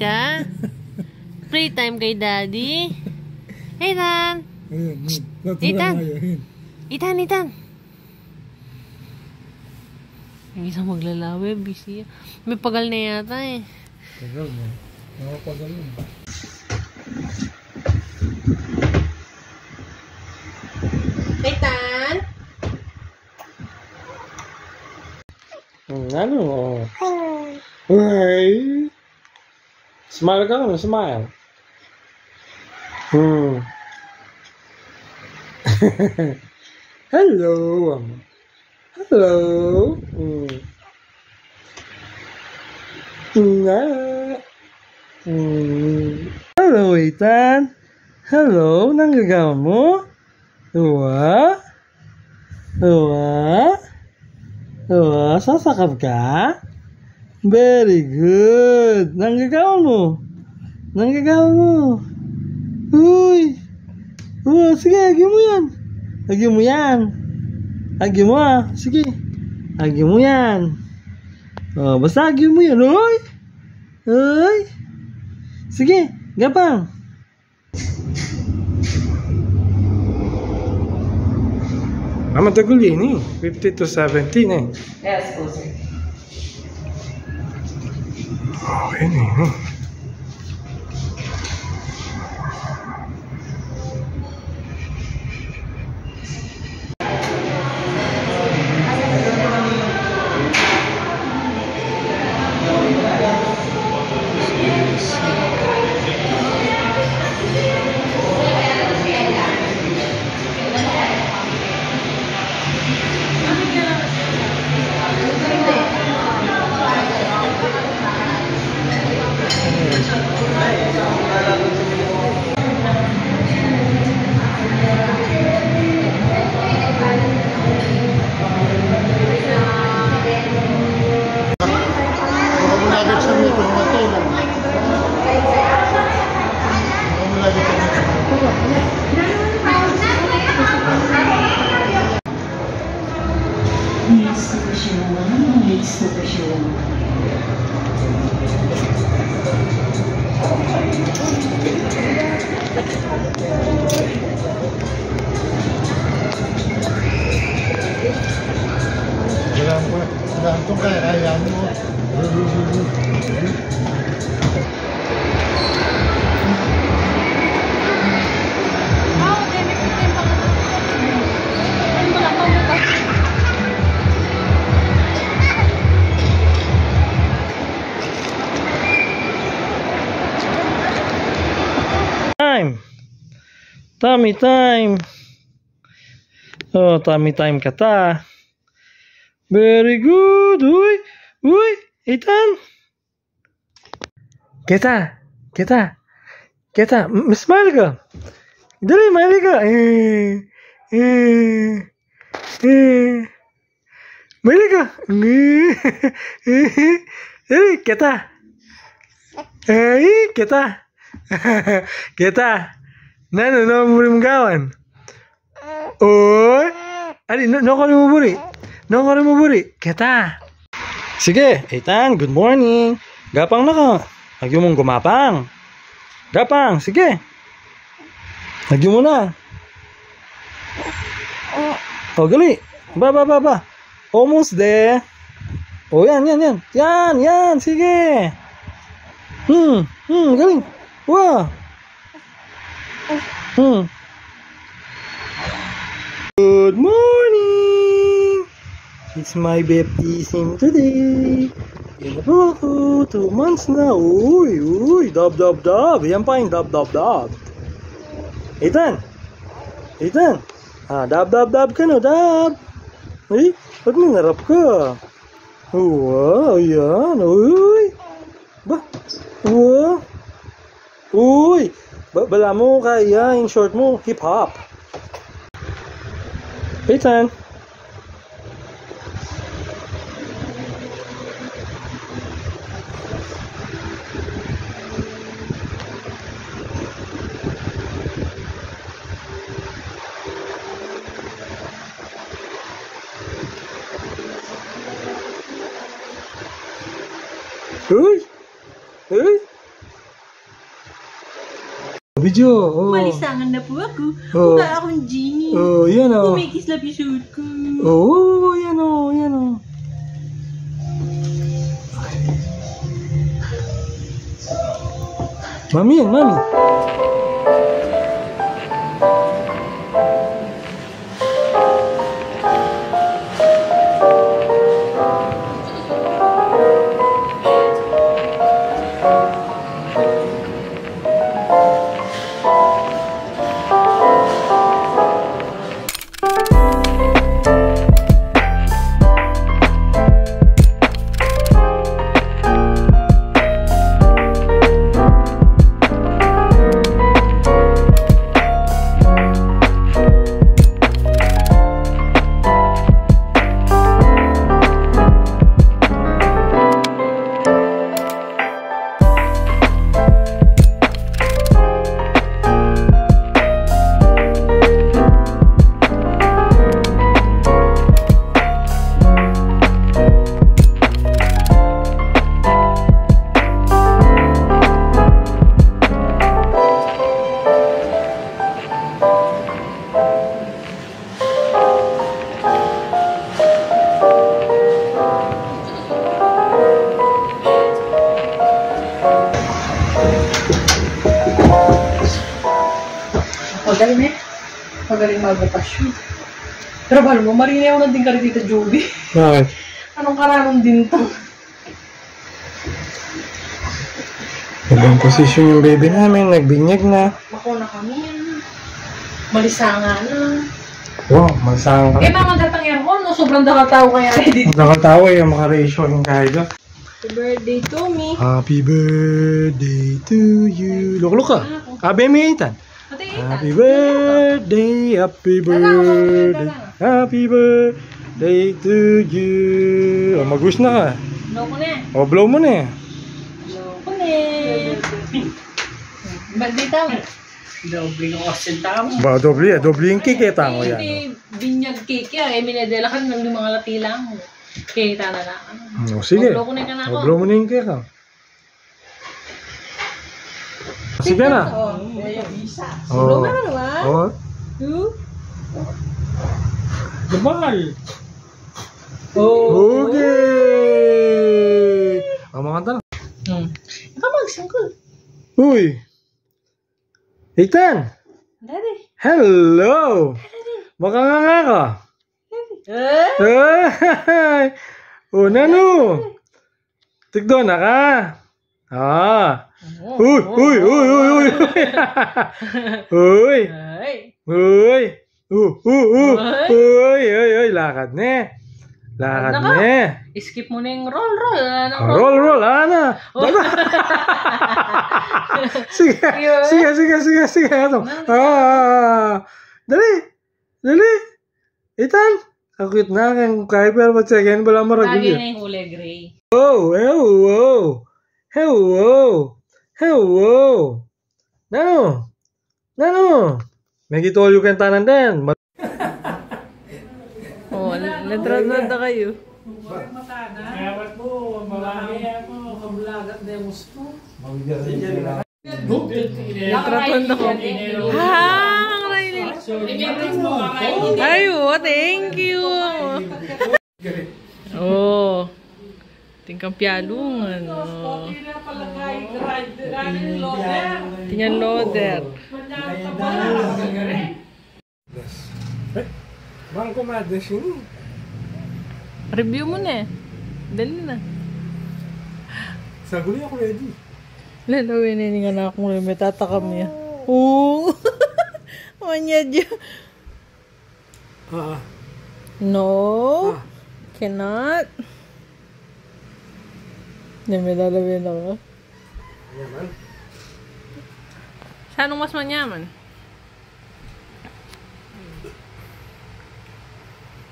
ka? Free time kay daddy? Ethan! Ethan! Ethan! Yung isang maglalawi, busy. May pagal na yata eh. Pagal na. Nakapagal yun. Ethan! Ano? Ay! Smile ka na, smile. Hello. Hello. Hello, Ethan. Hello, nanggagawa mo? Uwa? Sasakap ka? Very good. Nanggagawa mo? Uy! Sige, agi mo yan. Agi mo sige. Agi mo yan. Basta agi mo yan. Uy! Sige, gapang. Matagal yun 50 to 17 eh. Yes, closer. Okay na yun. Gantung kayak ayam mo. Tummy time. Tummy time kata. Very good. Uy, Ethan. Kita. Smile ka. Dali, smile ka. Smile ka. Dali, kita. Kita. Nano, namumuri mong gawan. Oy. Ali, no ka rin mo buri. Kita. Sige, Ethan, good morning. Gapang na ka. Lagi mong gumapang. Gapang, sige. Lagi mo na. Gali. Ba. Almost there. Yan. Yan, sige. Galing. Wow. Good morning. It's my baptism today. Yan na po ako. 2 months na. Uy. Dab. Yan pa yung dab. Ethan. Dab ka na, dab. Ay, ba't nangarap ka? Wow, yan. Uy. Ba? Wow. Uy. Bala mo kaya yung short mo. Hip hop. Ethan. Uy. Video, oh. Malisangan na po ako. Oh. Mukha akong genie. Oh, yan oh. Kumikis lang yung suit ko. Oh, yan oh, yan oh. Mami yan, mami. Magaling eh. Magaling mag-opasyon. Pero balo mo, marinayaw na din ka rin dito, Joby. Bakit? Anong karanon din to? Ibang posisyon yung baby namin, nagbinyag na. Mako na kami yan. Malisanga na. Wow, magsang ka. Eh, mga datang aircon, no? Sobrang dakataw kaya dito. Nakatawa yung makaratio yung kahit. Happy birthday to me. Happy birthday to you. Luk-luk ka. Happy Mitan. Happy birthday, happy birthday, happy birthday to you. Oh, mag-wish na ka. Blow ko na. Oh, blow mo na. Blow ko na. Birthday tama. Doble ko kasi tama. Ba, doble yung cake eh, tango yan. Hindi, binyag cake yan. Eh, minedela ka ng mga latilang. Kita na lang. Oh, sige. Blow ko na ka na ako. Oh, blow mo na yung cake ah. Sige na. Oh. Blow na naman. Oh. Two. Dabal. Oh. Okay. Ang mga kanta na. Ikaw magsangkol. Uy. Ethan. Daddy. Hello. Makanganga ka. Ay. Oh, nano. Tigdo na ka. Ah. Uy. Uy. Uy. Uy. Lakad na. Lakad na. Skip mo na yung roll. Roll. Ana. Sige. Dali. Ethan. Akit na kang kaya pero matyagan bala maragul. Lagi na yung kulay gray. Hello. Nano. May gitol yung kantanan din. Oh, nadrad na kayo. Ngawat mo, marami ako, kabulagat na yung gusto. Nadrad na ko. Ang Raylin. Ayo, thank you. Oh. Tingkang pialungan. Tingnan loader. Bang kumades ini. Review mo na eh. Dali na. Saguli ako ready. Lalawin na nga na akong may tatakam niya. Oo. Manya dyan. No. Cannot. Hindi, may lalawin ako. Yaman. Saan mas manyaman?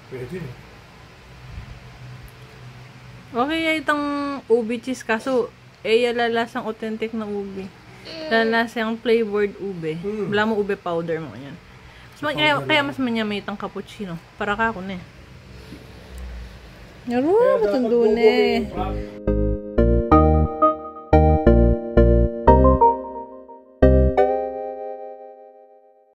Pwede. Okay, itong ubi cheese kaso, lalasang authentic na ubi. Lalasang flavored ube. Wala mo ube powder mo yan. Kaya mas manyamay itong cappuccino. Para ka ako na eh. Yaro, matando na eh.